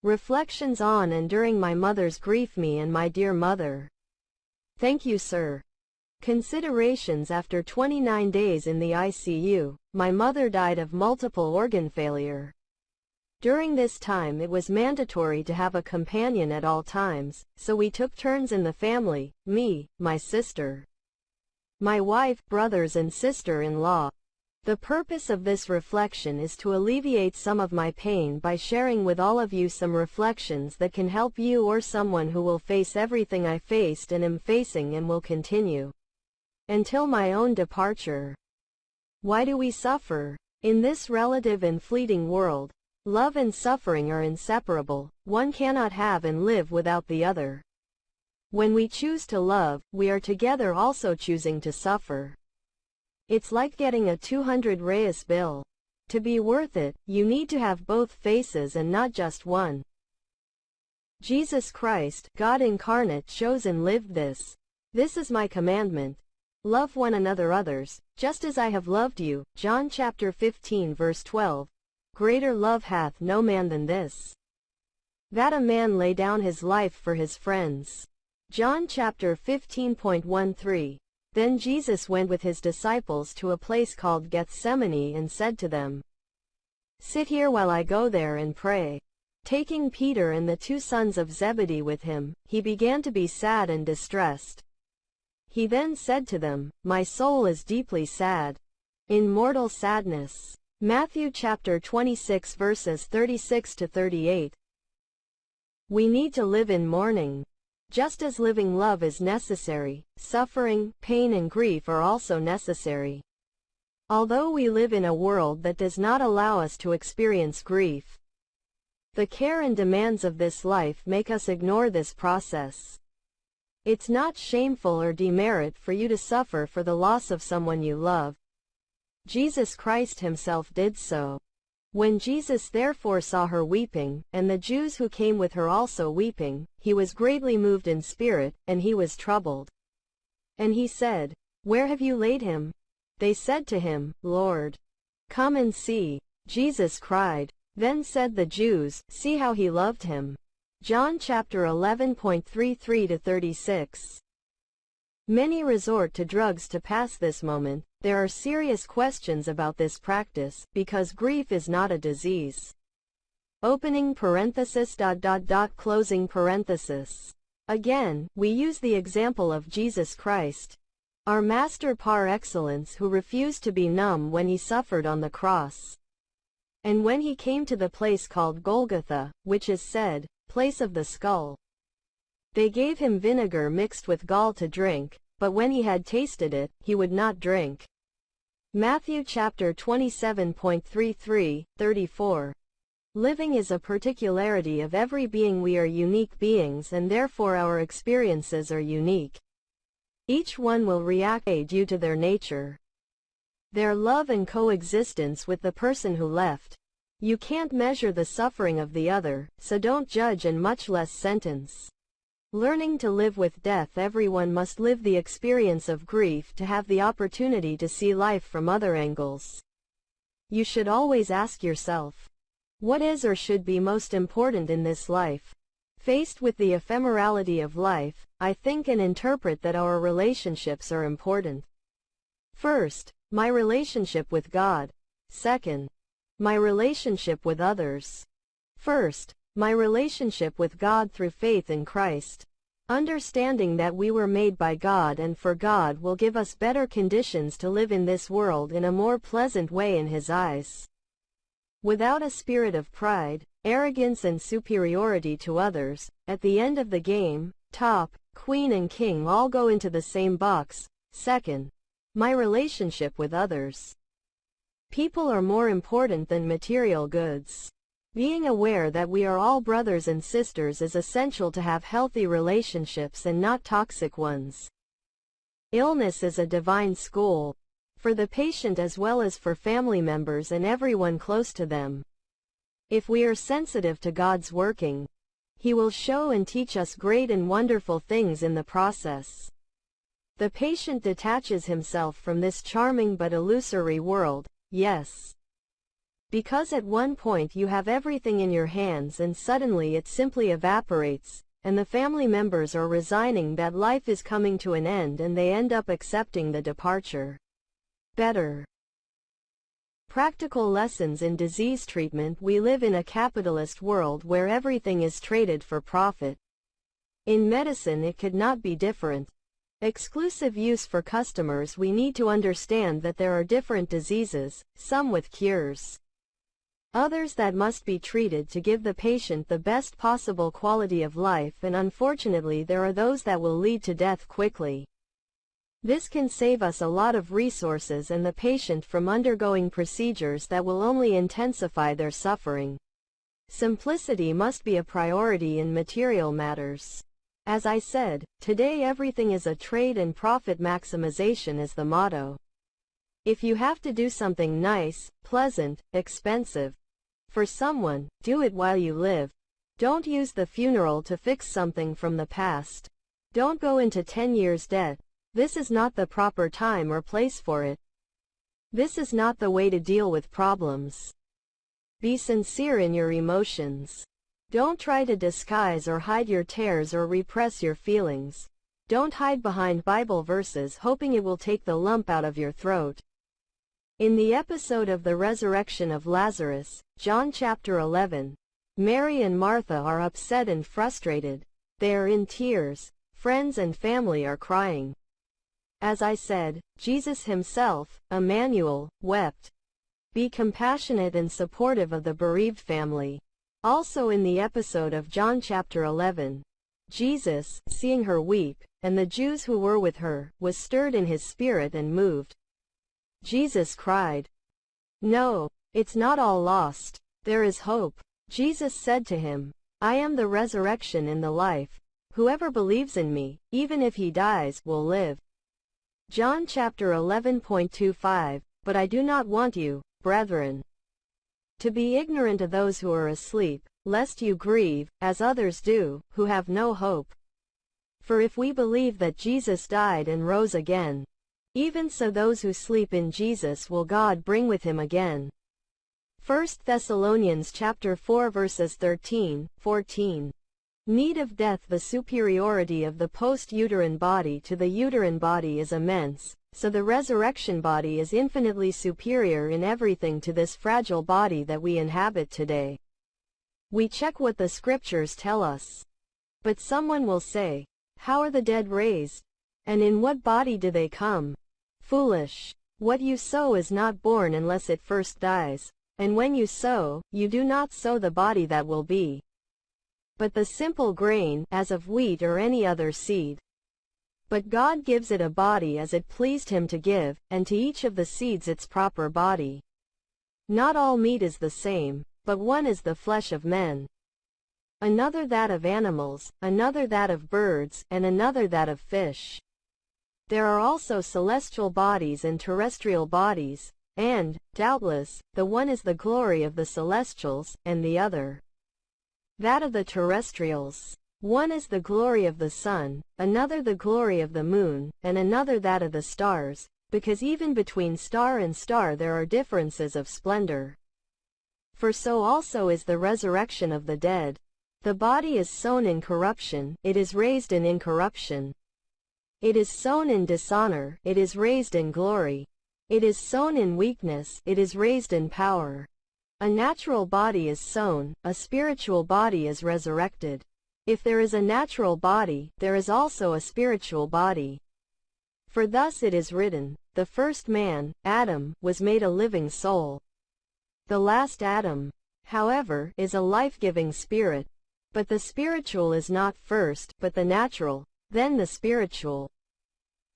Reflections on and during my mother's grief. Me and my dear mother. Thank you, sir. Considerations. After 29 days in the ICU, my mother died of multiple organ failure. During this time it was mandatory to have a companion at all times, so we took turns in the family, me, my sister, my wife, brothers and sister-in-law. The purpose of this reflection is to alleviate some of my pain by sharing with all of you some reflections that can help you or someone who will face everything I faced and am facing and will continue until my own departure. Why do we suffer? In this relative and fleeting world, love and suffering are inseparable. One cannot have and live without the other. When we choose to love, we are together also choosing to suffer. It's like getting a 200 reais bill. To be worth it, you need to have both faces and not just one. Jesus Christ, God incarnate, chose and lived this. This is my commandment. Love one another others, just as I have loved you. John chapter 15 verse 12. Greater love hath no man than this, that a man lay down his life for his friends. John chapter 15.13. Then Jesus went with his disciples to a place called Gethsemane and said to them, Sit here while I go there and pray. Taking Peter and the 2 sons of Zebedee with him, he began to be sad and distressed. He then said to them, My soul is deeply sad, in mortal sadness. Matthew chapter 26 verses 36 to 38. We need to live in mourning. Just as living love is necessary, suffering, pain and grief are also necessary. Although we live in a world that does not allow us to experience grief, the care and demands of this life make us ignore this process. It's not shameful or demerit for you to suffer for the loss of someone you love. Jesus Christ himself did so. When Jesus therefore saw her weeping, and the Jews who came with her also weeping, he was greatly moved in spirit, and he was troubled. And he said, Where have you laid him? They said to him, Lord, come and see. Jesus cried. Then said the Jews, See how he loved him. John chapter 11.33 to 36. Many resort to drugs to pass this moment. There are serious questions about this practice, because grief is not a disease. Opening parenthesis. Closing parenthesis. Again, we use the example of Jesus Christ, our master par excellence, who refused to be numb when he suffered on the cross. And when he came to the place called Golgotha, which is said, place of the skull, they gave him vinegar mixed with gall to drink, but when he had tasted it, he would not drink. Matthew chapter 27.33, 34. Living is a particularity of every being. We are unique beings and therefore our experiences are unique. Each one will react due to their nature, their love and coexistence with the person who left. You can't measure the suffering of the other, so don't judge and much less sentence. Learning to live with death. Everyone must live the experience of grief to have the opportunity to see life from other angles. You should always ask yourself, what is or should be most important in this life? Faced with the ephemerality of life, I think and interpret that our relationships are important. First, my relationship with God. Second, my relationship with others. First, my relationship with God through faith in Christ. Understanding that we were made by God and for God will give us better conditions to live in this world in a more pleasant way in His eyes. Without a spirit of pride, arrogance and superiority to others, at the end of the game, top, queen and king all go into the same box. Second, my relationship with others. People are more important than material goods. Being aware that we are all brothers and sisters is essential to have healthy relationships and not toxic ones. Illness is a divine school, for the patient as well as for family members and everyone close to them. If we are sensitive to God's working, He will show and teach us great and wonderful things in the process. The patient detaches himself from this charming but illusory world, yes. Because at one point you have everything in your hands and suddenly it simply evaporates, and the family members are resigning that life is coming to an end and they end up accepting the departure. Better. Practical lessons in disease treatment. We live in a capitalist world where everything is traded for profit. In medicine it could not be different. Exclusive use for customers. We need to understand that there are different diseases, some with cures, others that must be treated to give the patient the best possible quality of life, and unfortunately there are those that will lead to death quickly. This can save us a lot of resources and the patient from undergoing procedures that will only intensify their suffering. Simplicity must be a priority in material matters. As I said, today everything is a trade and profit maximization is the motto. If you have to do something nice, pleasant, expensive for someone, do it while you live. Don't use the funeral to fix something from the past. Don't go into 10 years debt. This is not the proper time or place for it. This is not the way to deal with problems. Be sincere in your emotions. Don't try to disguise or hide your tears or repress your feelings. Don't hide behind Bible verses hoping it will take the lump out of your throat. In the episode of the resurrection of Lazarus, John chapter 11, Mary and Martha are upset and frustrated. They are in tears. Friends and family are crying. As I said, Jesus himself, Emmanuel, wept. Be compassionate and supportive of the bereaved family. Also in the episode of John chapter 11, Jesus, seeing her weep, and the Jews who were with her, was stirred in his spirit and moved. Jesus cried, "No, it's not all lost. There is hope." Jesus said to him, "I am the resurrection and the life. Whoever believes in me, even if he dies, will live." John chapter 11.25, But I do not want you, brethren, to be ignorant of those who are asleep, lest you grieve, as others do, who have no hope. For if we believe that Jesus died and rose again, even so those who sleep in Jesus will God bring with him again. 1 Thessalonians chapter 4 verses 13, 14. Need of death. The superiority of the post-uterine body to the uterine body is immense, so the resurrection body is infinitely superior in everything to this fragile body that we inhabit today. We check what the scriptures tell us. But someone will say, how are the dead raised? And in what body do they come? Foolish! What you sow is not born unless it first dies, and when you sow, you do not sow the body that will be, but the simple grain, as of wheat or any other seed. But God gives it a body as it pleased him to give, and to each of the seeds its proper body. Not all meat is the same, but one is the flesh of men, another that of animals, another that of birds, and another that of fish. There are also celestial bodies and terrestrial bodies, and, doubtless, the one is the glory of the celestials, and the other that of the terrestrials. One is the glory of the sun, another the glory of the moon, and another that of the stars, because even between star and star there are differences of splendor. For so also is the resurrection of the dead. The body is sown in corruption, it is raised in incorruption. It is sown in dishonor, it is raised in glory. It is sown in weakness, it is raised in power. A natural body is sown, a spiritual body is resurrected. If there is a natural body, there is also a spiritual body. For thus it is written, the first man, Adam, was made a living soul. The last Adam, however, is a life-giving spirit. But the spiritual is not first, but the natural, then the spiritual.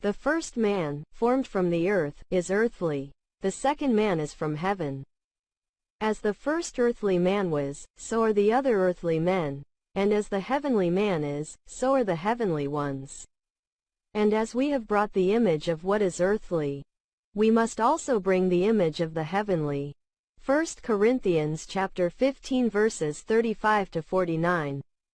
The first man, formed from the earth, is earthly. The second man is from heaven. As the first earthly man was, so are the other earthly men. And as the heavenly man is, so are the heavenly ones. And as we have brought the image of what is earthly, we must also bring the image of the heavenly. 1 Corinthians chapter 15 verses 35 to 49.